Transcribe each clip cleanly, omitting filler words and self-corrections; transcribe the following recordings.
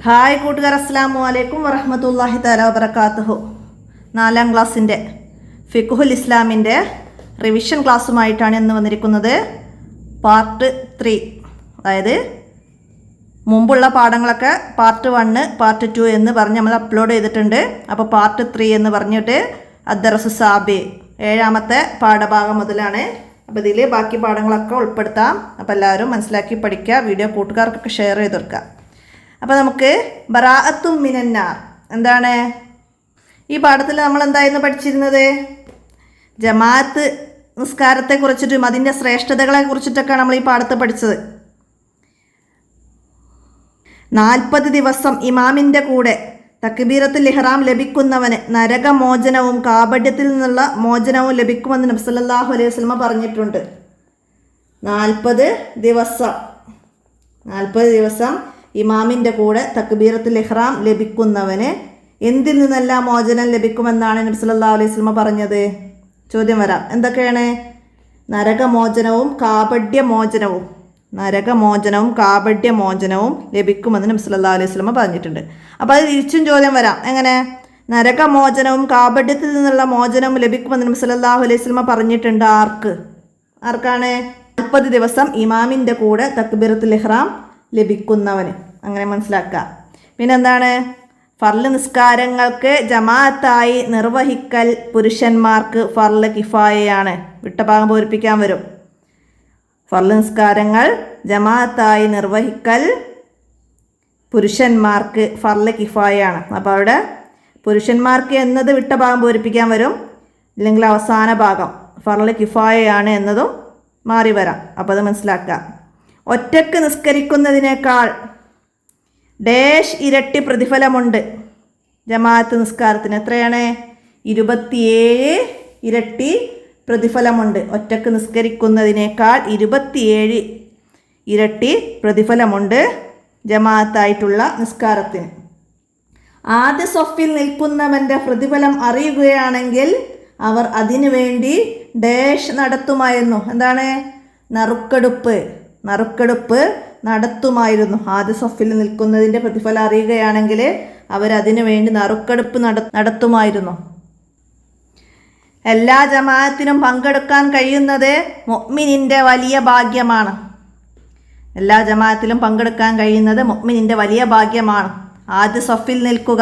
Hi കൂട്ടുകാർ, അസ്സലാമു അലൈക്കും വറഹ്മത്തുള്ളാഹി തആല വബറകാതുഹു. 4ാം ക്ലാസ്സിൻ്റെ ഫിഖ്ഹുൽ ഇസ്ലാമിൻ്റെ റിവിഷൻ ക്ലാസ്സുമായിട്ടാണ് ഇന്ന് വന്നിരിക്കുന്നത്. പാർട്ട് 3, അതായത് മുമ്പുള്ള പാഠങ്ങളൊക്കെ പാർട്ട് 1, പാർട്ട് 2 എന്ന് പറഞ്ഞ് നമ്മൾ അപ്ലോഡ് ചെയ്തിട്ടുണ്ട്. അപ്പോൾ പാർട്ട് 3 എന്ന് പറഞ്ഞിട്ട് അദ്ദറസു സാബി 7ാമത്തെ പാഠഭാഗം മുതലാണ്. അപ്പോൾ ഇതിൽ ബാക്കി പാഠങ്ങളൊക്കെ ഉൾപ്പെടുത്താം. അപ്പോൾ എല്ലാവരും മനസ്സിലാക്കി പഠിക്കുക. വീഡിയോ കൂട്ടുകാർക്കൊക്കെ ഷെയർ ചെയ്ത് കൊടുക്കുക. അപ്പോൾ നമുക്ക് ബറാഅത്തും മിനന്നാർ എന്താണ്? ഈ പാഠത്തിൽ നമ്മൾ എന്തായിരുന്നു പഠിച്ചിരുന്നത്? ജമാഅത്ത് നിസ്കാരത്തെ കുറിച്ചിട്ടും അതിൻ്റെ ശ്രേഷ്ഠതകളെ കുറിച്ചിട്ടൊക്കെയാണ് നമ്മൾ ഈ പാഠത്ത് പഠിച്ചത്. 40 ദിവസം ഇമാമിൻ്റെ കൂടെ തക്ബീറത്തുൽ ഇഹ്റാം ലഭിക്കുന്നവന് നരകമോചനവും കാപഢ്യത്തിൽ നിന്നുള്ള മോചനവും ലഭിക്കുമെന്ന് നബി സല്ലല്ലാഹു അലൈഹി വസല്ലം പറഞ്ഞിട്ടുണ്ട്. 40 ദിവസം ഇമാമിൻ്റെ കൂടെ തക്ബീറത്തുൽ ഇഹ്റാം ലഭിക്കുന്നവന് എന്തിൽ നിന്നെല്ലാം മോചനം ലഭിക്കുമെന്നാണ് നബി സല്ലല്ലാഹു അലൈഹി വസല്ലം പറഞ്ഞത്? ചോദ്യം വരാം. എന്തൊക്കെയാണ്? നരകമോചനവും കാപഢ്യമോചനവും ലഭിക്കുമെന്ന് നബി സല്ലല്ലാഹു അലൈഹി വസല്ലം പറഞ്ഞിട്ടുണ്ട്. അപ്പോൾ അത് തിരിച്ചും ചോദ്യം വരാം. എങ്ങനെ? നരകമോചനവും കാപഢ്യത്തിൽ നിന്നുള്ള മോചനവും ലഭിക്കുമെന്ന് നബി സല്ലല്ലാഹു അലൈഹി വസല്ലം പറഞ്ഞിട്ടുണ്ട്. ആർക്കാണ്? 40 ദിവസം ഇമാമിൻ്റെ കൂടെ തക്ബീറത്തുൽ ഇഹ്റാം ലഭിക്കുന്നവന്. അങ്ങനെ മനസ്സിലാക്കുക. പിന്നെന്താണ്? ഫർള് നിസ്കാരങ്ങൾക്ക് ജമാഅത്തായി നിർവഹിക്കൽ പുരുഷന്മാർക്ക് ഫർള് കിഫായയാണ്. വിട്ട ഭാഗം പൂരിപ്പിക്കാൻ വരും. ഫർള് നിസ്കാരങ്ങൾ ജമാഅത്തായി നിർവഹിക്കൽ പുരുഷന്മാർക്ക് ഫർള് കിഫായയാണ്. അപ്പോൾ അവിടെ പുരുഷന്മാർക്ക് എന്നത് വിട്ട ഭാഗം പൂരിപ്പിക്കാൻ വരും. ഇല്ലെങ്കിൽ അവസാന ഭാഗം ഫർള് കിഫായയാണ് എന്നതും മാറി വരാം. അപ്പോൾ അത് മനസ്സിലാക്കുക. ഒറ്റക്ക് നിസ്കരിക്കുന്നതിനേക്കാൾ ഡാഷ് ഇരട്ടി പ്രതിഫലമുണ്ട് ജമാഅത്ത് നിസ്കാരത്തിന്. എത്രയാണ്? 27 ഇരട്ടി പ്രതിഫലമുണ്ട്. ഒറ്റക്ക് നിസ്കരിക്കുന്നതിനേക്കാൾ 27 ഇരട്ടി പ്രതിഫലമുണ്ട് ജമാഅത്തായിട്ടുള്ള നിസ്കാരത്തിന്. ആദ്യ സൊഫിൽ നിൽക്കുന്നവൻ്റെ പ്രതിഫലം അറിയുകയാണെങ്കിൽ അവർ അതിനു വേണ്ടി ഡാഷ് നടത്തുമായിരുന്നു. എന്താണ്? നറുക്കെടുപ്പ് നടത്തുമായിരുന്നു. ആദ്യ സൊഫിൽ നിൽക്കുന്നതിൻ്റെ പ്രതിഫലം അറിയുകയാണെങ്കിൽ അവരതിനു വേണ്ടി നറുക്കെടുപ്പ് നടത്തുമായിരുന്നു. എല്ലാ ജമാഅത്തിനും പങ്കെടുക്കാൻ കഴിയുന്നത് മുഅ്മിനിൻ്റെ വലിയ ഭാഗ്യമാണ്. എല്ലാ ജമാഅത്തിലും പങ്കെടുക്കാൻ കഴിയുന്നത് മുഅ്മിനിൻ്റെ വലിയ ഭാഗ്യമാണ്. ആദ്യ സൊഫിൽ നിൽക്കുക,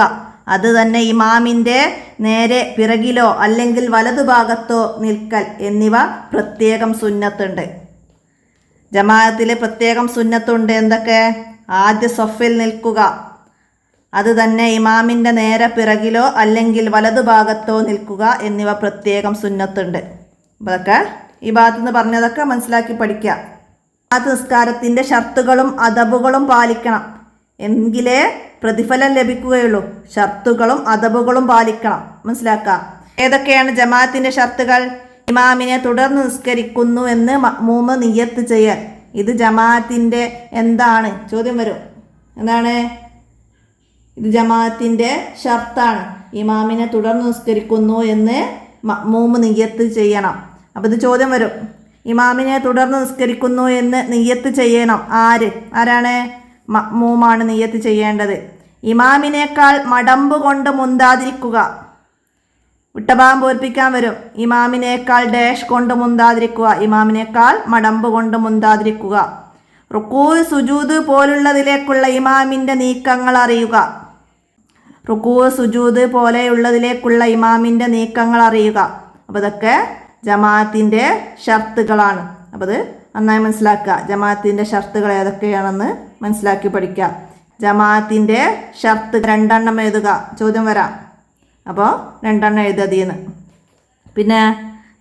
അത് തന്നെ ഇമാമിൻ്റെ നേരെ പിറകിലോ അല്ലെങ്കിൽ വലതുഭാഗത്തോ നിൽക്കൽ എന്നിവ പ്രത്യേകം സുന്നത്തുണ്ട്. ജമാഅത്തിൽ പ്രത്യേകം സുന്നത്തുണ്ട്. എന്തൊക്കെ? ആദ്യ സൊഫിൽ നിൽക്കുക, അത് തന്നെ ഇമാമിൻ്റെ നേരെ പിറകിലോ അല്ലെങ്കിൽ വലതുഭാഗത്തോ നിൽക്കുക എന്നിവ പ്രത്യേകം സുന്നത്തുണ്ട്. അതൊക്കെ ഈ ഭാഗത്തു നിന്ന് പറഞ്ഞതൊക്കെ മനസ്സിലാക്കി പഠിക്കുക. ജമാഅത്ത് നിസ്കാരത്തിൻ്റെ ഷർത്തുകളും അദബുകളും പാലിക്കണം, എങ്കിലേ പ്രതിഫലം ലഭിക്കുകയുള്ളൂ. ഷർത്തുകളും അദബുകളും പാലിക്കണം. മനസ്സിലാക്കുക. ഏതൊക്കെയാണ് ജമാഅത്തിൻ്റെ ഷർത്തുകൾ? ഇമാമിനെ തുടർന്ന് നിസ്കരിക്കുന്നു എന്ന് മഅ്മൂമ് നിയ്യത്ത് ചെയ്യൽ. ഇത് ജമാഅത്തിൻ്റെ എന്താണ്? ചോദ്യം വരും. എന്താണ്? ഇത് ജമാഅത്തിൻ്റെ ഷർത്താണ്. ഇമാമിനെ തുടർന്ന് നിസ്കരിക്കുന്നു എന്ന് മഅ്മൂമ് നിയ്യത്ത് ചെയ്യണം. അപ്പോൾ ഇത് ചോദ്യം വരും. ഇമാമിനെ തുടർന്ന് നിസ്കരിക്കുന്നു എന്ന് നിയ്യത്ത് ചെയ്യണം. ആരാണ്? മഅ്മൂമാണ് നിയ്യത്ത് ചെയ്യേണ്ടത്. ഇമാമിനേക്കാൾ മടമ്പ് കൊണ്ട് മുന്താതിരിക്കുക. വിട്ടഭാഗം പൂരിപ്പിക്കാൻ വരും. ഇമാമിനേക്കാൾ ഡാഷ് കൊണ്ട് മുന്താതിരിക്കുക. ഇമാമിനേക്കാൾ മടമ്പ് കൊണ്ട് മുന്താതിരിക്കുക. റുക്കൂ സുജൂദ് പോലുള്ളതിലേക്കുള്ള ഇമാമിൻ്റെ നീക്കങ്ങൾ അറിയുക. റുക്കൂ സുജൂദ് പോലെയുള്ളതിലേക്കുള്ള ഇമാമിൻ്റെ നീക്കങ്ങൾ അറിയുക. അപ്പോൾ ഇതൊക്കെ ജമാഅത്തിൻ്റെ ഷർത്തുകളാണ്. അപ്പോൾ അത് നന്നായി മനസ്സിലാക്കുക. ജമാഅത്തിൻ്റെ ഷർത്തുകൾ ഏതൊക്കെയാണെന്ന് മനസ്സിലാക്കി പഠിക്കുക. ജമാഅത്തിൻ്റെ ഷർത്ത് 2 എഴുതുക. ചോദ്യം വരാം. അപ്പോൾ 2 എഴുതിയെന്ന്. പിന്നെ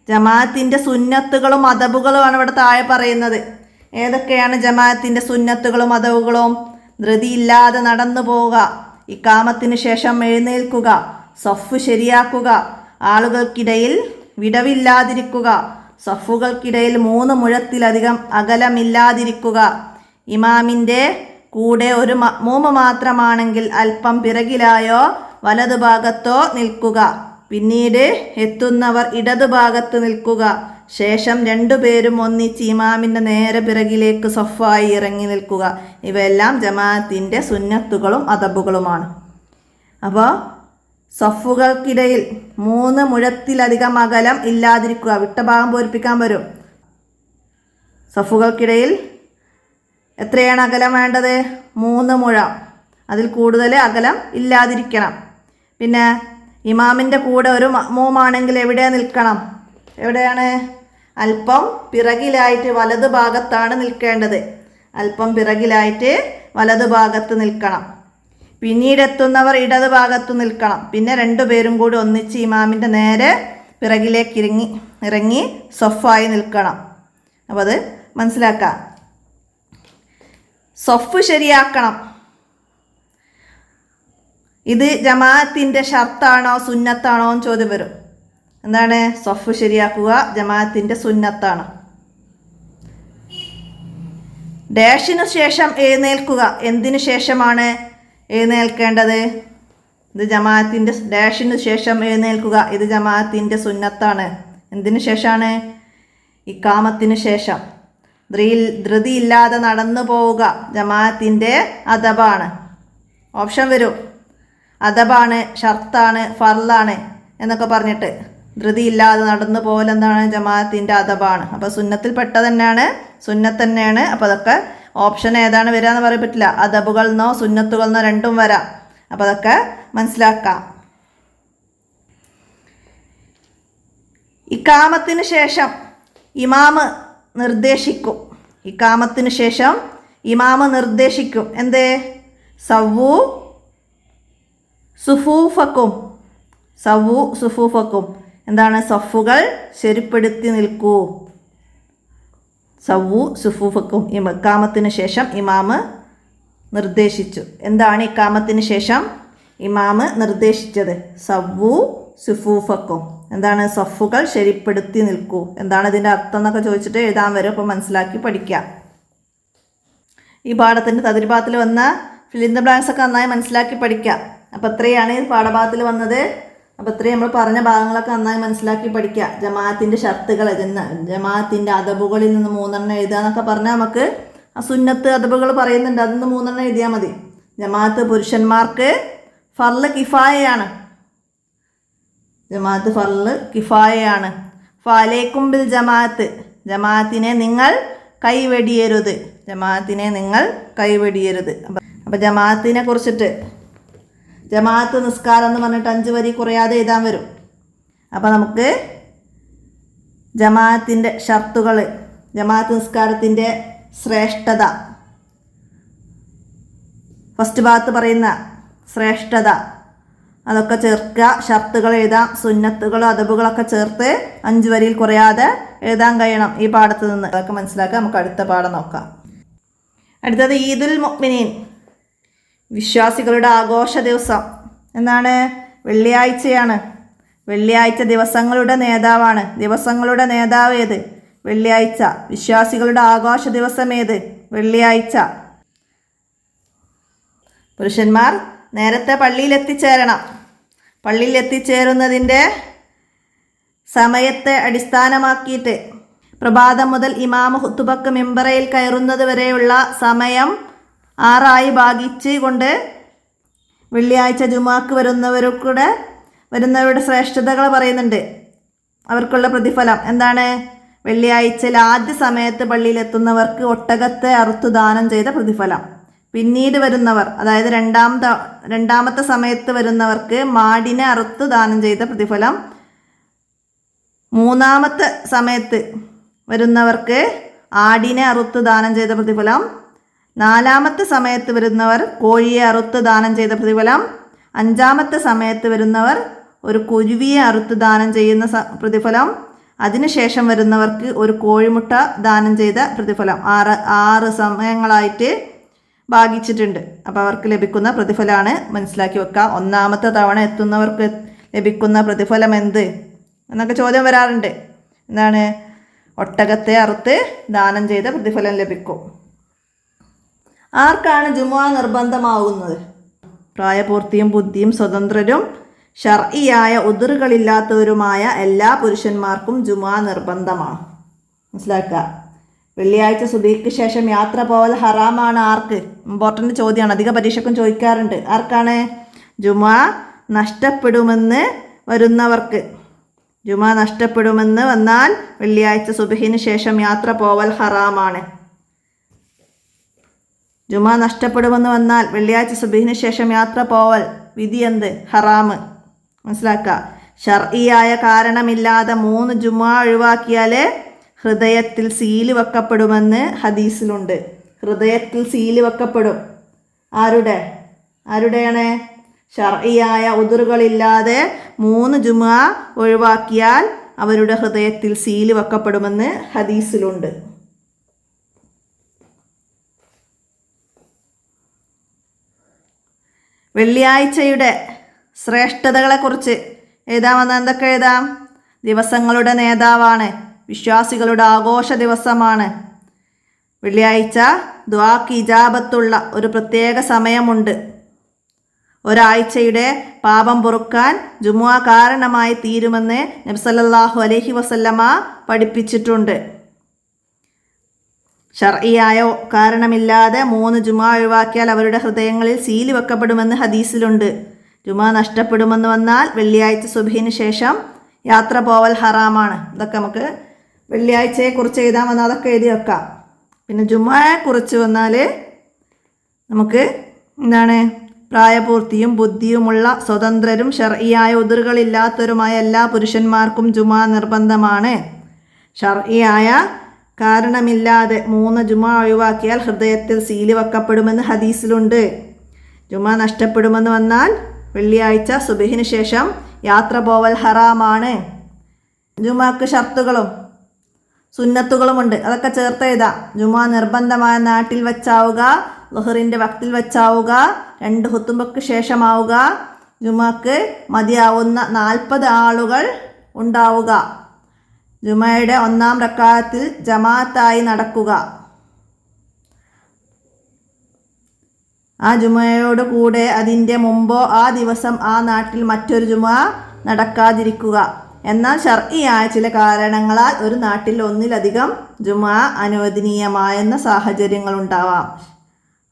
ജമാഅത്തിൻ്റെ സുന്നത്തുകളും അദബുകളുമാണ് ഇവിടെ താഴെ പറയുന്നത്. ഏതൊക്കെയാണ് ജമാഅത്തിൻ്റെ സുന്നത്തുകളും അദബുകളും? ധൃതിയില്ലാതെ നടന്നു പോവുക, ഇഖാമത്തിന് ശേഷം എഴുന്നേൽക്കുക, സഫ് ശരിയാക്കുക, ആളുകൾക്കിടയിൽ വിടവില്ലാതിരിക്കുക, സഫുകൾക്കിടയിൽ 3 മുഴത്തിലധികം അകലമില്ലാതിരിക്കുക, ഇമാമിൻ്റെ കൂടെ ഒരു മഅ്മൂമ് മാത്രമാണെങ്കിൽ അല്പം പിറകിലായോ വലതുഭാഗത്തോ നിൽക്കുക, പിന്നീട് എത്തുന്നവർ ഇടതുഭാഗത്ത് നിൽക്കുക, ശേഷം രണ്ടുപേരും ഒന്നിച്ച് ഇമാമിൻ്റെ നേരെ പിറകിലേക്ക് സഫായി ഇറങ്ങി നിൽക്കുക. ഇവയെല്ലാം ജമാഅത്തിൻ്റെ സുന്നത്തുകളും അദബുകളുമാണ്. അപ്പോൾ സഫുകൾക്കിടയിൽ 3 മുഴത്തിലധികം അകലം ഇല്ലാതിരിക്കുക. വിട്ട ഭാഗം പൂരിപ്പിക്കാൻ വരും. സഫുകൾക്കിടയിൽ എത്രയാണ് അകലം വേണ്ടത്? 3 മുഴം. അതിൽ കൂടുതൽ അകലം ഇല്ലാതിരിക്കണം. പിന്നെ ഇമാമിൻ്റെ കൂടെ ഒരു മഅ്മൂമാണെങ്കിൽ എവിടെ നിൽക്കണം? എവിടെയാണ്? അല്പം പിറകിലായിട്ട് വലതു ഭാഗത്താണ് നിൽക്കേണ്ടത്. അല്പം പിറകിലായിട്ട് വലതു ഭാഗത്ത് നിൽക്കണം. പിന്നീട് എത്തുന്നവർ ഇടതു ഭാഗത്ത് നിൽക്കണം. പിന്നെ രണ്ടുപേരും കൂടി ഒന്നിച്ച് ഇമാമിൻ്റെ നേരെ പിറകിലേക്ക് ഇറങ്ങി സഫായി നിൽക്കണം. അപ്പോൾ അത് മനസ്സിലാക്കാം. സഫ് ശരിയാക്കണം. ഇത് ജമാഅത്തിൻ്റെ ഷർത്താണോ സുന്നത്താണോ എന്ന് ചോദ്യം വരും. എന്താണ്? സഫ് ശരിയാക്കുക ജമാഅത്തിൻ്റെ സുന്നത്താണ്. ഡാഷിനു ശേഷം എഴുന്നേൽക്കുക. എന്തിനു ശേഷമാണ് എഴുന്നേൽക്കേണ്ടത്? ഇത് ജമാഅത്തിൻ്റെ ഡാഷിനു ശേഷം എഴുന്നേൽക്കുക. ഇത് ജമാഅത്തിൻ്റെ സുന്നത്താണ്. എന്തിനു ശേഷമാണ്? ഇഖാമത്തിന് ശേഷം. ധൃതിയില്ലാതെ നടന്നു പോവുക ജമാഅത്തിൻ്റെ അദബാണ്. ഓപ്ഷൻ വരും. അദബാണ്, ഷർത്താണ്, ഫർളാണ് എന്നൊക്കെ പറഞ്ഞിട്ട് ധൃതിയില്ലാതെ നടന്നു പോകൽ എന്താണ്? ജമാഅത്തിൻ്റെ അദബാണ്. അപ്പോൾ സുന്നത്തിൽ പെട്ടത് തന്നെയാണ്, സുന്നത്ത് തന്നെയാണ്. അപ്പോൾ അതൊക്കെ ഓപ്ഷൻ ഏതാണ് വരിക എന്ന് പറയാൻ പറ്റില്ല. അദബുകളെന്നോ സുന്നത്തുകളെന്നോ രണ്ടും വരാം. അപ്പോൾ അതൊക്കെ മനസ്സിലാക്കാം. ഇഖാമത്തിന് ശേഷം ഇമാമ് നിർദ്ദേശിക്കും. ഇഖാമത്തിന് ശേഷം ഇമാമ് നിർദ്ദേശിക്കും. എന്ത്? സവ്വു സുഫൂഫക്കും. സവ്വു സുഫൂഫക്കും എന്താണ്? സഫുകൾ ശരിപ്പെടുത്തി നിൽക്കൂ. സവ്വു സുഫൂഫക്കും. ഇഖാമത്തിന് ശേഷം ഇമാമ് നിർദ്ദേശിച്ചു. എന്താണ് ഇഖാമത്തിന് ശേഷം ഇമാമ് നിർദ്ദേശിച്ചത്? സവ്വു സുഫൂഫക്കും. എന്താണ്? സഫുകൾ ശരിപ്പെടുത്തി നിൽക്കൂ. എന്താണ് ഇതിൻ്റെ അർത്ഥം എന്നൊക്കെ ചോദിച്ചിട്ട് എഴുതാൻ വരും. അപ്പോൾ മനസ്സിലാക്കി പഠിക്കുക. ഈ പാഠത്തിൻ്റെ തദ്രിഭാഗത്തിൽ വന്ന ഫിൽ ഇൻ ദ ബ്ലാങ്ക്സ് ഒക്കെ നന്നായി മനസ്സിലാക്കി പഠിക്കുക. അപ്പോൾ ഇത്രയാണ് ഈ പാഠഭാഗത്തിൽ വന്നത്. അപ്പോൾ ഇത്രയും നമ്മൾ പറഞ്ഞ ഭാഗങ്ങളൊക്കെ നന്നായി മനസ്സിലാക്കി പഠിക്കുക. ജമാഅത്തിൻ്റെ ഷർത്തുകൾ, ജമാഅത്തിൻ്റെ അദബുകളിൽ നിന്ന് 3 എഴുതുക എന്നൊക്കെ പറഞ്ഞാൽ നമുക്ക് ആ സുന്നത്ത് അദബുകൾ പറയുന്നുണ്ട്. അതിൽ നിന്ന് 3 എഴുതിയാൽ മതി. ജമാഅത്ത് പുരുഷന്മാർക്ക് ഫർള് കിഫായയാണ്. ജമാഅത്ത് ഫർള് കിഫായയാണ്. ഫഅലൈക്കും ബിൽ ജമാഅത്ത്. ജമാഅത്തിനെ നിങ്ങൾ കൈവെടിയരുത്. ജമാഅത്തിനെ നിങ്ങൾ കൈവെടിയരുത്. അപ്പോൾ ജമാഅത്തിനെ കുറിച്ചിട്ട് ജമാഅത്ത് നിസ്കാരം എന്ന് പറഞ്ഞിട്ട് 5 വരി കുറയാതെ എഴുതാൻ വരും. അപ്പോൾ നമുക്ക് ജമാഅത്തിൻ്റെ ഷർത്തുകൾ, ജമാഅത്ത് നിസ്കാരത്തിൻ്റെ ശ്രേഷ്ഠത, ഫസ്റ്റ് ഭാഗത്ത് പറയുന്ന ശ്രേഷ്ഠത അതൊക്കെ ചേർക്കുക. ഷർത്തുകൾ എഴുതാം. സുന്നത്തുകളും അദബുകളൊക്കെ ചേർത്ത് 5 വരിയിൽ കുറയാതെ എഴുതാൻ കഴിയണം ഈ പാഠത്ത് നിന്ന്. അതൊക്കെ മനസ്സിലാക്കാം. നമുക്ക് അടുത്ത പാഠം നോക്കാം. അടുത്തത് ഈദുൽ മുഅ്മിനീൻ, വിശ്വാസികളുടെ ആഘോഷ ദിവസം. എന്നാണ്? വെള്ളിയാഴ്ചയാണ്. വെള്ളിയാഴ്ച ദിവസങ്ങളുടെ നേതാവാണ്. ദിവസങ്ങളുടെ നേതാവ് ഏത്? വെള്ളിയാഴ്ച. വിശ്വാസികളുടെ ആഘോഷ ദിവസം ഏത്? വെള്ളിയാഴ്ച. പുരുഷന്മാർ നേരത്തെ പള്ളിയിൽ എത്തിച്ചേരണം. പള്ളിയിൽ എത്തിച്ചേരുന്നതിൻ്റെ സമയത്തെ അടിസ്ഥാനമാക്കിയിട്ട് പ്രഭാതം മുതൽ ഇമാമ് ഖുതുബക്ക് മിമ്പറയിൽ കയറുന്നത് വരെയുള്ള സമയം 6 ഭാഗിച്ച് കൊണ്ട് വെള്ളിയാഴ്ച ജുമാക്ക് വരുന്നവരുടെ ശ്രേഷ്ഠതകൾ പറയുന്നുണ്ട്. അവർക്കുള്ള പ്രതിഫലം എന്താണ്? വെള്ളിയാഴ്ചയിൽ ആദ്യ സമയത്ത് പള്ളിയിലെത്തുന്നവർക്ക് ഒട്ടകത്തെ അറുത്തു ദാനം ചെയ്ത പ്രതിഫലം. പിന്നീട് വരുന്നവർ, അതായത് രണ്ടാമത്തെ സമയത്ത് വരുന്നവർക്ക് മാടിനെ അറുത്ത് ദാനം ചെയ്ത പ്രതിഫലം. മൂന്നാമത്തെ സമയത്ത് വരുന്നവർക്ക് ആടിനെ അറുത്ത് ദാനം ചെയ്ത പ്രതിഫലം. 4ാമത്തെ സമയത്ത് വരുന്നവർ കോഴിയെ അറുത്ത് ദാനം ചെയ്ത പ്രതിഫലം. 5ാമത്തെ സമയത്ത് വരുന്നവർ ഒരു കുരുവിയെ അറുത്ത് ദാനം ചെയ്യുന്ന പ്രതിഫലം. അതിനുശേഷം വരുന്നവർക്ക് ഒരു കോഴിമുട്ട ദാനം ചെയ്ത പ്രതിഫലം. 6 സമയങ്ങളായിട്ട് ഭാഗിച്ചിട്ടുണ്ട്. അപ്പോൾ അവർക്ക് ലഭിക്കുന്ന പ്രതിഫലമാണ് മനസ്സിലാക്കി വെക്കുക. 1ാമത്തെ തവണ എത്തുന്നവർക്ക് ലഭിക്കുന്ന പ്രതിഫലം എന്ത് എന്നൊക്കെ ചോദ്യം വരാറുണ്ട്. എന്താണ്? ഒട്ടകത്തെ അറുത്ത് ദാനം ചെയ്ത പ്രതിഫലം ലഭിക്കും. ആർക്കാണ് ജുമുഅ നിർബന്ധമാകുന്നത്? പ്രായപൂർത്തിയും ബുദ്ധിയും സ്വതന്ത്രരും ഷർഇയായ ഉദറുകളില്ലാത്തവരുമായ എല്ലാ പുരുഷന്മാർക്കും ജുമാ നിർബന്ധമാണ്. മനസ്സിലാക്കുക. വെള്ളിയാഴ്ച സുബഹിക്ക് ശേഷം യാത്ര പോവൽ ഹറാമാണ്. ആർക്ക്? ഇമ്പോർട്ടൻ്റ് ചോദ്യമാണ്, അധിക പരീക്ഷയ്ക്കും ചോദിക്കാറുണ്ട്. ആർക്കാണ്? ജുമാ നഷ്ടപ്പെടുമെന്ന് വരുന്നവർക്ക്. ജുമാ നഷ്ടപ്പെടുമെന്ന് വന്നാൽ വെള്ളിയാഴ്ച സുബഹിന് ശേഷം യാത്ര പോവൽ ഹറാമാണ്. ജുമാ നഷ്ടപ്പെടുമെന്ന് വന്നാൽ വെള്ളിയാഴ്ച സുബഹിന് ശേഷം യാത്ര പോവൽ വിധി എന്ത്? ഹറാമ്. മനസ്സിലാക്കുക. ഷർഇയായ കാരണമില്ലാതെ 3 ജുമാ ഒഴിവാക്കിയാൽ ഹൃദയത്തിൽ സീല് വെക്കപ്പെടുമെന്ന് ഹദീസിലുണ്ട്. ഹൃദയത്തിൽ സീല് വെക്കപ്പെടും. ആരുടെയാണ്? ഷർഇയായ ഉദറുകളില്ലാതെ 3 ജുമാ ഒഴിവാക്കിയാൽ അവരുടെ ഹൃദയത്തിൽ സീല് വെക്കപ്പെടുമെന്ന് ഹദീസിലുണ്ട്. വെള്ളിയാഴ്ചയുടെ ശ്രേഷ്ഠതകളെക്കുറിച്ച് എഴുതാമെന്ന് എന്തൊക്കെ എഴുതാം? ദിവസങ്ങളുടെ നേതാവാണ്, വിശ്വാസികളുടെ ആഘോഷ ദിവസമാണ്. വെള്ളിയാഴ്ച ദുആക്ക് ഇജാബത്തുള്ള ഒരു പ്രത്യേക സമയമുണ്ട്. ഒരാഴ്ചയുടെ പാപം പൊറുക്കാൻ ജുമുഅ കാരണമായി തീരുമെന്ന് നബി സല്ലല്ലാഹു അലൈഹി വസല്ലമ പഠിപ്പിച്ചിട്ടുണ്ട്. ഷർഇയായ കാരണമില്ലാതെ 3 ജുമാ ഒഴിവാക്കിയാൽ അവരുടെ ഹൃദയങ്ങളിൽ സീല് വെക്കപ്പെടുമെന്ന് ഹദീസിലുണ്ട്. ജുമാ നഷ്ടപ്പെടുമെന്ന് വന്നാൽ വെള്ളിയാഴ്ച സുബഹിന് ശേഷം യാത്ര പോവൽ ഹറാമാണ്. ഇതൊക്കെ നമുക്ക് വെള്ളിയാഴ്ചയെക്കുറിച്ച് എഴുതാമെന്ന് അതൊക്കെ എഴുതി വെക്കാം. പിന്നെ ജുമായെക്കുറിച്ച് വന്നാൽ നമുക്ക് എന്താണ്? പ്രായപൂർത്തിയും ബുദ്ധിയുമുള്ള സ്വതന്ത്രരും ഷർഇയായ ഉദറുകളില്ലാത്തവരുമായ എല്ലാ പുരുഷന്മാർക്കും ജുമാ നിർബന്ധമാണ്. ഷർഇയായ കാരണമില്ലാതെ 3 ജുമാ ഒഴിവാക്കിയാൽ ഹൃദയത്തിൽ സീല് വെക്കപ്പെടുമെന്ന് ഹദീസിലുണ്ട്. ജുമാ നഷ്ടപ്പെടുമെന്ന് വന്നാൽ വെള്ളിയാഴ്ച സുബഹിന് ശേഷം യാത്ര പോവൽ ഹറാമാണ്. ജുമാക്ക് ഷർത്തുകളും സുന്നത്തുകളുമുണ്ട്. അതൊക്കെ ചേർത്ത് എഴുതാം. ജുമാ നിർബന്ധമായ നാട്ടിൽ വെച്ചാവുക, ളുഹറിൻ്റെ വക്തിൽ വെച്ചാവുക, 2 ഹുത്തുബക്ക് ശേഷമാവുക, ജുമാക്ക് മതിയാവുന്ന 40 ആളുകൾ ഉണ്ടാവുക, ജുമയുടെ 1-ാം റക്അത്തിൽ ജമാഅത്തായി നടക്കുക, ആ ജുമയോട് കൂടെ അതിൻ്റെ മുമ്പോ ആ ദിവസം ആ നാട്ടിൽ മറ്റൊരു ജുമ നടക്കാതിരിക്കുക. എന്നാൽ ഷർഇയായ ചില കാരണങ്ങളാൽ ഒരു നാട്ടിൽ ഒന്നിലധികം ജുമ അനുവദനീയമായെന്ന സാഹചര്യങ്ങളുണ്ടാവാം.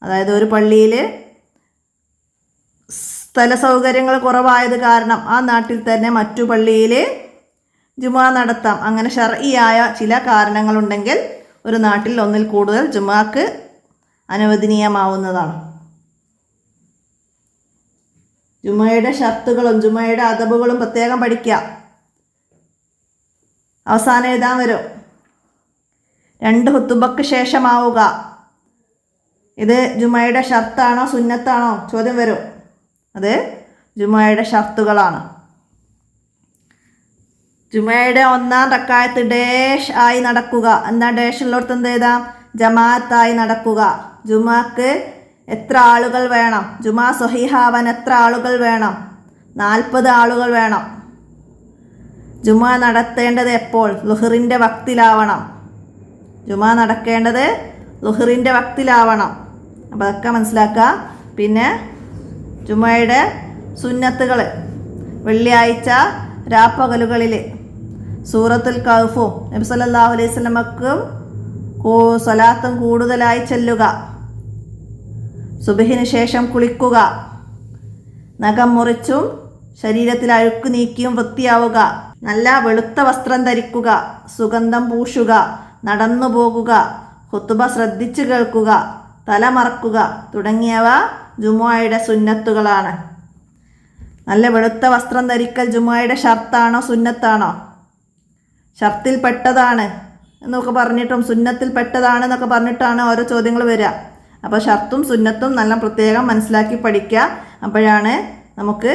അതായത് ഒരു പള്ളിയിൽ സ്ഥല സൗകര്യങ്ങൾ കുറവായത് കാരണം ആ നാട്ടിൽ തന്നെ മറ്റു പള്ളിയിൽ ജുമ നടത്താം. അങ്ങനെ ഷർഇയായ ചില കാരണങ്ങളുണ്ടെങ്കിൽ ഒരു നാട്ടിൽ ഒന്നിൽ കൂടുതൽ ജുമാക്ക് അനുവദനീയമാവുന്നതാണ്. ജുമയുടെ ഷർത്തുകളും ജുമയുടെ അദബുകളും പ്രത്യേകം പഠിക്കുക. അവസാനം എഴുതാൻ വരും. 2 ഹുത്തുബക്ക് ശേഷമാവുക. ഇത് ജുമയുടെ ഷർത്താണോ സുന്നത്താണോ ചോദ്യം വരും. അത് ജുമയുടെ ഷർത്തുകളാണ്. ജുമയുടെ 1-ാം റക്അത്ത് ഡേഷ് ആയി നടക്കുക. എന്താ ഡേഷ് ഉള്ളിടത്ത് എന്ത് എഴുതാം? ജമാഅത്തായി നടക്കുക. ജുമാക്ക് എത്ര ആളുകൾ വേണം? ജുമാ സ്വഹീഹാവാൻ എത്ര ആളുകൾ വേണം? 40 ആളുകൾ വേണം. ജുമാ നടത്തേണ്ടത് എപ്പോൾ? ളുഹറിൻ്റെ വക്തിലാവണം. ജുമാ നടക്കേണ്ടത് ളുഹറിൻ്റെ വക്തിലാവണം. അപ്പോൾ അതൊക്കെ മനസ്സിലാക്കുക. പിന്നെ ജുമയുടെ സുന്നത്തുകൾ വെള്ളിയാഴ്ച രാപ്പകലുകളിൽ സൂറത്തുൽ കഹ്ഫും നബി സല്ലല്ലാഹു അലൈഹി വസല്ലമക്കും സ്വലാത്തും കൂടുതലായി ചെല്ലുക, സുബഹിന് ശേഷം കുളിക്കുക, നഖം മുറിച്ചും ശരീരത്തിൽ അഴുക്ക് നീക്കിയും വൃത്തിയാവുക, നല്ല വെളുത്ത വസ്ത്രം ധരിക്കുക, സുഗന്ധം പൂശുക, നടന്നു പോകുക, ഖുതുബ ശ്രദ്ധിച്ചു കേൾക്കുക, തലമറക്കുക തുടങ്ങിയവ ജുമുഅയുടെ സുന്നത്തുകളാണ്. നല്ല വെളുത്ത വസ്ത്രം ധരിക്കൽ ജുമുഅയുടെ ഷർത്താണോ സുന്നത്താണോ? ഷർത്തിൽ പെട്ടതാണ് എന്നൊക്കെ പറഞ്ഞിട്ടും സുന്നത്തിൽ പെട്ടതാണെന്നൊക്കെ പറഞ്ഞിട്ടാണ് ഓരോ ചോദ്യങ്ങൾ വരിക. അപ്പോൾ ഷർത്തും സുന്നത്തും നല്ല പ്രത്യേകം മനസ്സിലാക്കി പഠിക്കുക. അപ്പോഴാണ് നമുക്ക്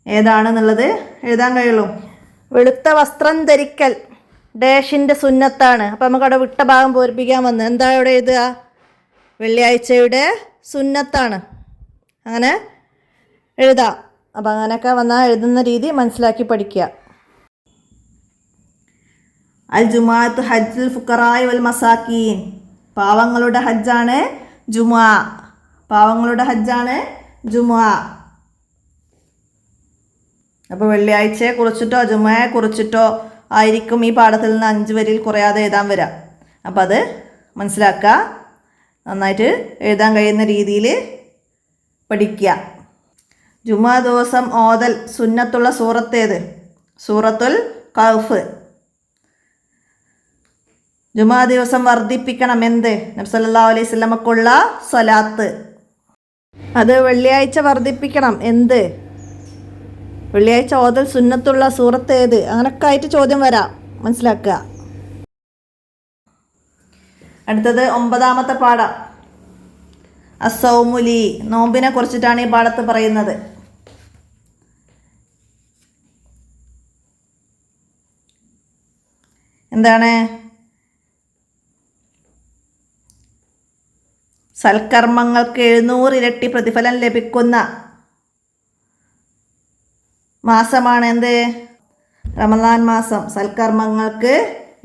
ഏതാണെന്നുള്ളത് എഴുതാൻ കഴിയുള്ളൂ. വെളുത്ത വസ്ത്രം ധരിക്കൽ ഡേഷിൻ്റെ സുന്നത്താണ്. അപ്പോൾ നമുക്കവിടെ വിട്ട ഭാഗം പൂരിപ്പിക്കാൻ വന്ന് എന്താ ഇവിടെ എഴുതുക? വെള്ളിയാഴ്ചയുടെ സുന്നത്താണ്. അങ്ങനെ എഴുതാം. അപ്പം അങ്ങനെയൊക്കെ വന്നാൽ എഴുതുന്ന രീതി മനസ്സിലാക്കി പഠിക്കുക. അൽ ജുമാഅത്ത് ഹജ്ജുൽ ഫുഖറായി വൽ മസാക്കീൻ. പാവങ്ങളുടെ ഹജ്ജാണ് ജുമുഅ. പാവങ്ങളുടെ ഹജ്ജാണ് ജുമുഅ. അപ്പോൾ വെള്ളിയാഴ്ചയെ കുറിച്ചിട്ടോ ജുമയെ കുറിച്ചിട്ടോ ആയിരിക്കും ഈ പാഠത്തിൽ നിന്ന് 5 വരിയിൽ കുറയാതെ എഴുതാൻ വരാം. അപ്പോൾ അത് മനസ്സിലാക്കുക, നന്നായിട്ട് എഴുതാൻ കഴിയുന്ന രീതിയിൽ പഠിക്കുക. ജുമാ ദിവസം ഓതൽ സുന്നത്തുള്ള സൂറത്തേത്? സൂറത്തുൽ കഹ്ഫ്. ജുമാ ദിവസം വർദ്ധിപ്പിക്കണം എന്ത്? നബി സല്ലല്ലാഹു അലൈഹി വസല്ലമക്കുള്ള സ്വലാത്ത്. അത് വെള്ളിയാഴ്ച വർദ്ധിപ്പിക്കണം എന്ത്? വെള്ളിയാഴ്ച ഓതൽ സുന്നത്തുള്ള സൂറത്ത് ഏത്? അങ്ങനൊക്കെ ആയിട്ട് ചോദ്യം വരാം, മനസ്സിലാക്കുക. അടുത്തത് 9ാമത്തെ പാഠം അസ്സൗമുലി. നോമ്പിനെ കുറിച്ചിട്ടാണ് ഈ പാഠത്ത് പറയുന്നത്. എന്താണ്? സൽക്കർമ്മങ്ങൾക്ക് 700 ഇരട്ടി പ്രതിഫലം ലഭിക്കുന്ന മാസമാണ് എന്ത്? റമദാൻ മാസം. സൽക്കർമ്മങ്ങൾക്ക്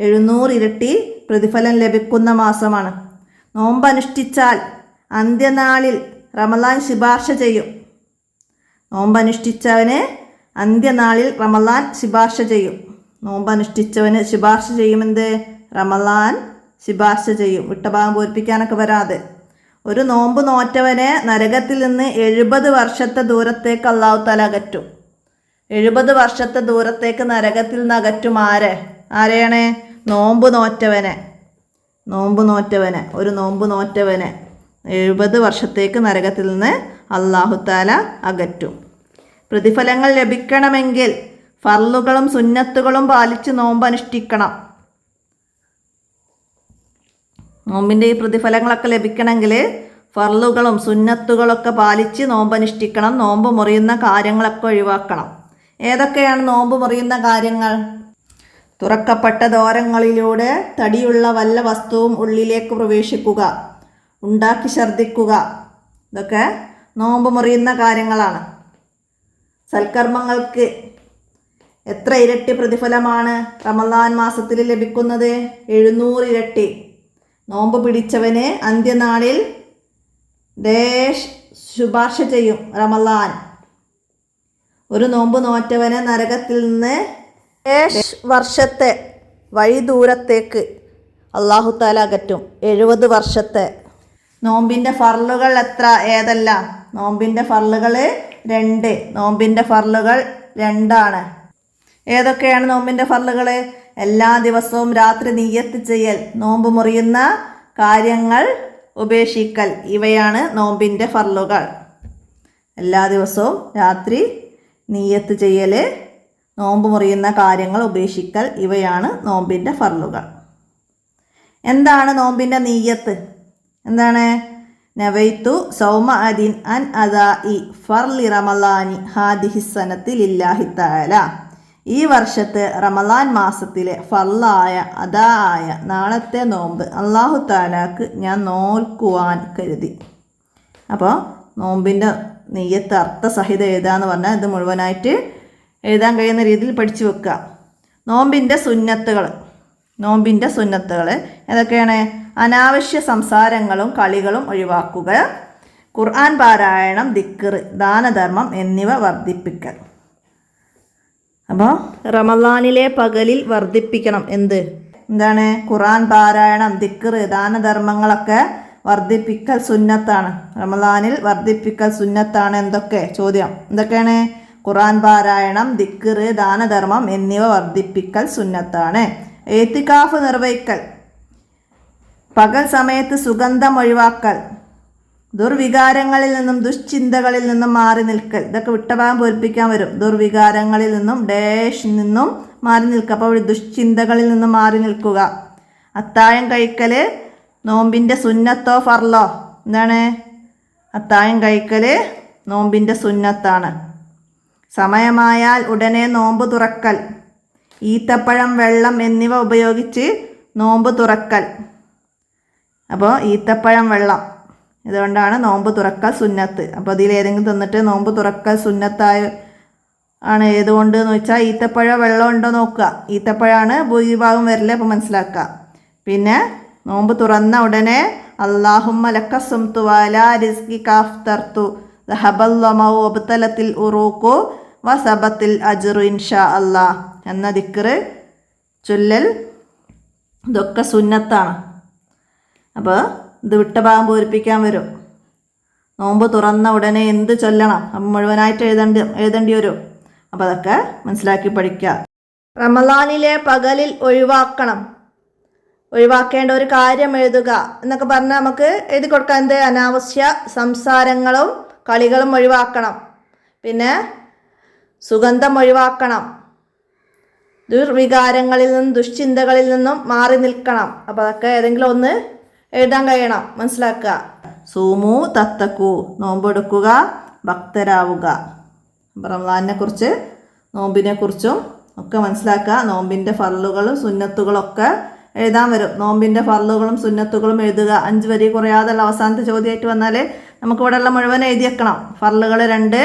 700 ഇരട്ടി പ്രതിഫലം ലഭിക്കുന്ന മാസമാണ്. നോമ്പനുഷ്ഠിച്ചാൽ അന്ത്യനാളിൽ റമദാൻ ശുപാർശ ചെയ്യും. നോമ്പനുഷ്ഠിച്ചവന് അന്ത്യനാളിൽ റമദാൻ ശുപാർശ ചെയ്യും. നോമ്പനുഷ്ഠിച്ചവന് ശുപാർശ ചെയ്യുമെന്ത്? റമദാൻ ശുപാർശ ചെയ്യും. വിട്ടഭാഗം പൂരിപ്പിക്കാനൊക്കെ വരാതെ. ഒരു നോമ്പ് നോറ്റവനെ നരകത്തിൽ നിന്ന് 70 വർഷത്തെ ദൂരത്തേക്ക് അല്ലാഹു തആല അകറ്റും. 70 വർഷത്തെ ദൂരത്തേക്ക് നരകത്തിൽ നിന്ന് അകറ്റും. ആരെയാണ്? നോമ്പ് നോറ്റവനെ. ഒരു നോമ്പ് നോറ്റവനെ 70 വർഷത്തേക്ക് നരകത്തിൽ നിന്ന് അല്ലാഹു തആല അകറ്റും. പ്രതിഫലങ്ങൾ ലഭിക്കണമെങ്കിൽ ഫർളുകളും സുന്നത്തുകളും പാലിച്ച് നോമ്പ് അനുഷ്ഠിക്കണം. നോമ്പിൻ്റെ ഈ പ്രതിഫലങ്ങളൊക്കെ ലഭിക്കണമെങ്കിൽ ഫർളുകളും സുന്നത്തുകളൊക്കെ പാലിച്ച് നോമ്പ് അനുഷ്ഠിക്കണം. നോമ്പ് മുറിയുന്ന കാര്യങ്ങളൊക്കെ ഒഴിവാക്കണം. ഏതൊക്കെയാണ് നോമ്പ് മുറിയുന്ന കാര്യങ്ങൾ? തുറക്കപ്പെട്ട ദ്വാരങ്ങളിലൂടെ തടിയുള്ള വല്ല വസ്തുവും ഉള്ളിലേക്ക് പ്രവേശിക്കുക, ഉണ്ടാക്കി ഛർദ്ദിക്കുക, ഇതൊക്കെ നോമ്പ് മുറിയുന്ന കാര്യങ്ങളാണ്. സൽക്കർമ്മങ്ങൾക്ക് എത്ര ഇരട്ടി പ്രതിഫലമാണ് റമദാൻ മാസത്തിൽ ലഭിക്കുന്നത്? 700 ഇരട്ടി. നോമ്പ് പിടിച്ചവന് അന്ത്യനാളിൽ ശുപാർശ ചെയ്യും റമദാൻ. ഒരു നോമ്പ് നോറ്റവനെ നരകത്തിൽ നിന്ന് വർഷത്തെ വഴി ദൂരത്തേക്ക് അല്ലാഹു തആല അകറ്റും. 70 വർഷത്തെ. നോമ്പിൻ്റെ ഫർളുകൾ എത്ര? ഏതെല്ലാം? നോമ്പിൻ്റെ ഫർളുകൾ 2. നോമ്പിൻ്റെ ഫർളുകൾ 2 ഏതൊക്കെയാണ് നോമ്പിൻ്റെ ഫർളുകൾ? എല്ലാ ദിവസവും രാത്രി നിയ്യത്ത് ചെയ്യൽ, നോമ്പ് മുറിയുന്ന കാര്യങ്ങൾ ഉപേക്ഷിക്കൽ, ഇവയാണ് നോമ്പിൻ്റെ ഫർളുകൾ. എല്ലാ ദിവസവും രാത്രി നിയ്യത്ത് ചെയ്യൽ, നോമ്പ് മുറിയുന്ന കാര്യങ്ങൾ ഉപേക്ഷിക്കൽ, ഇവയാണ് നോമ്പിൻ്റെ ഫർളുകൾ. എന്താണ് നോമ്പിൻ്റെ നിയ്യത്ത്? എന്താണ്? നവൈതു സൗമ അദിൻ അൻ അദാഇ ഫർളി റമളാനി ഹാദിഹി സനത്തി ലില്ലാഹി തആല. ഈ വർഷത്തെ റമളാൻ മാസത്തിലെ ഫർളായ അദായ നാളത്തെ നോമ്പ് അല്ലാഹു തആലാക്ക് ഞാൻ നോൽക്കുവാൻ കരുതി. അപ്പോൾ നോമ്പിൻ്റെ നിയ്യത്ത് അർത്ഥസഹിതം എഴുതാന്ന് പറഞ്ഞാൽ ഇത് മുഴുവനായിട്ട് എഴുതാൻ കഴിയുന്ന രീതിയിൽ പഠിച്ചു വെക്കുക. നോമ്പിൻ്റെ സുന്നത്തുകൾ ഏതൊക്കെയാണ്? അനാവശ്യ സംസാരങ്ങളും കളികളും ഒഴിവാക്കുക, ഖുർആൻ പാരായണം, ദിക്ർ, ദാനധർമ്മം എന്നിവ വർദ്ധിപ്പിക്കൽ. അപ്പോൾ റമളാനിലെ പകലിൽ വർദ്ധിപ്പിക്കണം എന്താണ്? ഖുർആൻ പാരായണം, ദിക്ർ, ദാനധർമ്മങ്ങളൊക്കെ വർദ്ധിപ്പിക്കൽ സുന്നത്താണ്. റമളാനിൽ വർദ്ധിപ്പിക്കൽ സുന്നത്താണ്. എന്തൊക്കെ? ചോദ്യം. എന്തൊക്കെയാണ്? ഖുർആൻ പാരായണം, ദിക്ർ, ദാനധർമ്മം എന്നിവ വർദ്ധിപ്പിക്കൽ സുന്നത്താണ്. എത്തിക്കാഫ് നിർവഹിക്കൽ, പകൽ സമയത്ത് സുഗന്ധം ഒഴിവാക്കൽ, ദുർവികാരങ്ങളിൽ നിന്നും ദുശ്ചിന്തകളിൽ നിന്നും മാറി നിൽക്കൽ. ഇതൊക്കെ വിട്ടഭാഗം പൂരിപ്പിക്കാൻ വരും. ദുർവികാരങ്ങളിൽ നിന്നും നിന്നും മാറി നിൽക്കുക. അപ്പോൾ ദുശ്ചിന്തകളിൽ നിന്നും മാറി നിൽക്കുക. അത്താഴം കഴിക്കൽ നോമ്പിൻ്റെ സുന്നത്തോ ഫർളോ? എന്താണ്? അത്താഴം കഴിക്കൽ നോമ്പിൻ്റെ സുന്നത്താണ്. സമയമായാൽ ഉടനെ നോമ്പ് തുറക്കൽ, ഈത്തപ്പഴം, വെള്ളം എന്നിവ ഉപയോഗിച്ച് നോമ്പ് തുറക്കൽ. അപ്പോൾ ഈത്തപ്പഴം, വെള്ളം ഇതുകൊണ്ടാണ് നോമ്പ് തുറക്കൽ സുന്നത്ത്. അപ്പോൾ അതിലേതെങ്കിലും തന്നിട്ട് നോമ്പ് തുറക്കൽ സുന്നത്തായ ഏതുകൊണ്ട് എന്ന് വെച്ചാൽ ഈത്തപ്പഴം, വെള്ളം ഉണ്ടോ നോക്കുക. ഈത്തപ്പഴമാണ് ഭൂരിഭാഗം വരല്. അപ്പോൾ മനസ്സിലാക്കുക. പിന്നെ നോമ്പ് തുറന്ന ഉടനെ അല്ലാഹുമ്മ ലക സുംതു വഅലാ റിസ്ഖിക അഫ്തർതു ദഹബൽ വമഉ വബ്തലത്തിൽ ഉറൂഖു വസബത്തിൽ അജ്റു ഇൻഷാ അല്ലാ എന്ന ദിക്റ് ചൊല്ലൽ ഇതൊക്കെ സുന്നത്താണ്. അപ്പോൾ ഇത് വിട്ട ഭാഗം പൂരിപ്പിക്കാൻ വരും. നോമ്പ് തുറന്ന ഉടനെ എന്ത് ചൊല്ലണം, അപ്പം മുഴുവനായിട്ട് എഴുതേണ്ടി വരും. അപ്പോൾ അതൊക്കെ മനസ്സിലാക്കി പഠിക്കുക. റമളാനിലെ പകലിൽ ഒഴിവാക്കേണ്ട ഒരു കാര്യം എഴുതുക എന്നൊക്കെ പറഞ്ഞാൽ നമുക്ക് എഴുതി കൊടുക്കാൻ എന്ത് അനാവശ്യ സംസാരങ്ങളും കളികളും ഒഴിവാക്കണം. പിന്നെ സുഗന്ധം ഒഴിവാക്കണം. ദുർവികാരങ്ങളിൽ നിന്നും ദുശ്ചിന്തകളിൽ നിന്നും മാറി നിൽക്കണം. അപ്പോൾ അതൊക്കെ ഏതെങ്കിലും ഒന്ന് എഴുതാൻ കഴിയണം. മനസ്സിലാക്കുക. സൂമു തത്തക്കു നോമ്പെടുക്കുക, ഭക്തരാവുക. റമളാനിനെ കുറിച്ച് നോമ്പിനെ കുറിച്ചും ഒക്കെ മനസ്സിലാക്കുക. നോമ്പിൻ്റെ ഫർളുകളും സുന്നത്തുകളും ഒക്കെ എഴുതാൻ വരും. നോമ്പിൻ്റെ ഫർളുകളും സുന്നത്തുകളും എഴുതുക. 5 വരി കുറയാതുള്ള അവസാനത്തെ ചോദ്യമായിട്ട് വന്നാൽ നമുക്കിവിടെയുള്ള മുഴുവൻ എഴുതി വെക്കണം. ഫർളുകൾ 2,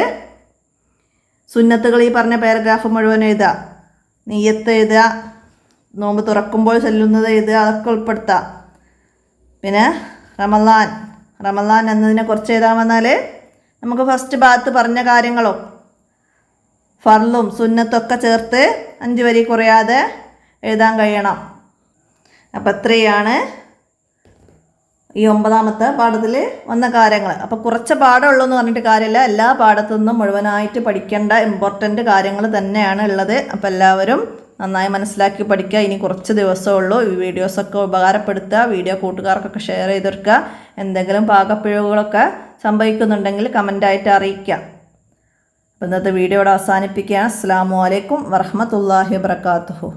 സുന്നത്തുകൾ ഈ പറഞ്ഞ പാരഗ്രാഫ് മുഴുവൻ എഴുതുക. നിയ്യത്ത് എഴുതുക, നോമ്പ് തുറക്കുമ്പോൾ ചൊല്ലുന്നത് എഴുതുക, അതൊക്കെ ഉൾപ്പെടുത്തുക. പിന്നെ റമളാൻ എന്നതിനെ കുറിച്ച് എഴുതാൻ വന്നാൽ നമുക്ക് ഫസ്റ്റ് ഭാഗത്ത് പറഞ്ഞ കാര്യങ്ങളും ഫർളും സുന്നത്തൊക്കെ ചേർത്ത് 5 വരി കുറയാതെ എഴുതാൻ കഴിയണം. അപ്പം ഇത്രയാണ് ഈ 9ാമത്തെ പാഠത്തിൽ വന്ന കാര്യങ്ങൾ. അപ്പോൾ കുറച്ച് പാഠമുള്ളൂ എന്ന് പറഞ്ഞിട്ട് കാര്യമില്ല. എല്ലാ പാഠത്തു നിന്നും മുഴുവനായിട്ട് പഠിക്കേണ്ട ഇമ്പോർട്ടൻ്റ് കാര്യങ്ങൾ തന്നെയാണ് ഉള്ളത്. അപ്പോൾ എല്ലാവരും നന്നായി മനസ്സിലാക്കി പഠിക്കുക. ഇനി കുറച്ച് ദിവസമേ ഉള്ളൂ. ഈ വീഡിയോസൊക്കെ ഉപകാരപ്പെടുത്തുക. വീഡിയോ കൂട്ടുകാർക്കൊക്കെ ഷെയർ ചെയ്തെടുക്കുക. എന്തെങ്കിലും പാകപ്പിഴവുകളൊക്കെ സംഭവിക്കുന്നുണ്ടെങ്കിൽ കമൻ്റായിട്ട് അറിയിക്കുക. അപ്പോൾ ഇന്നത്തെ വീഡിയോ ഇവിടെ അവസാനിപ്പിക്കുകയാണ്. അസ്സലാമു അലൈക്കും വറഹ്മത്തുള്ളാഹി വബറകാതുഹു.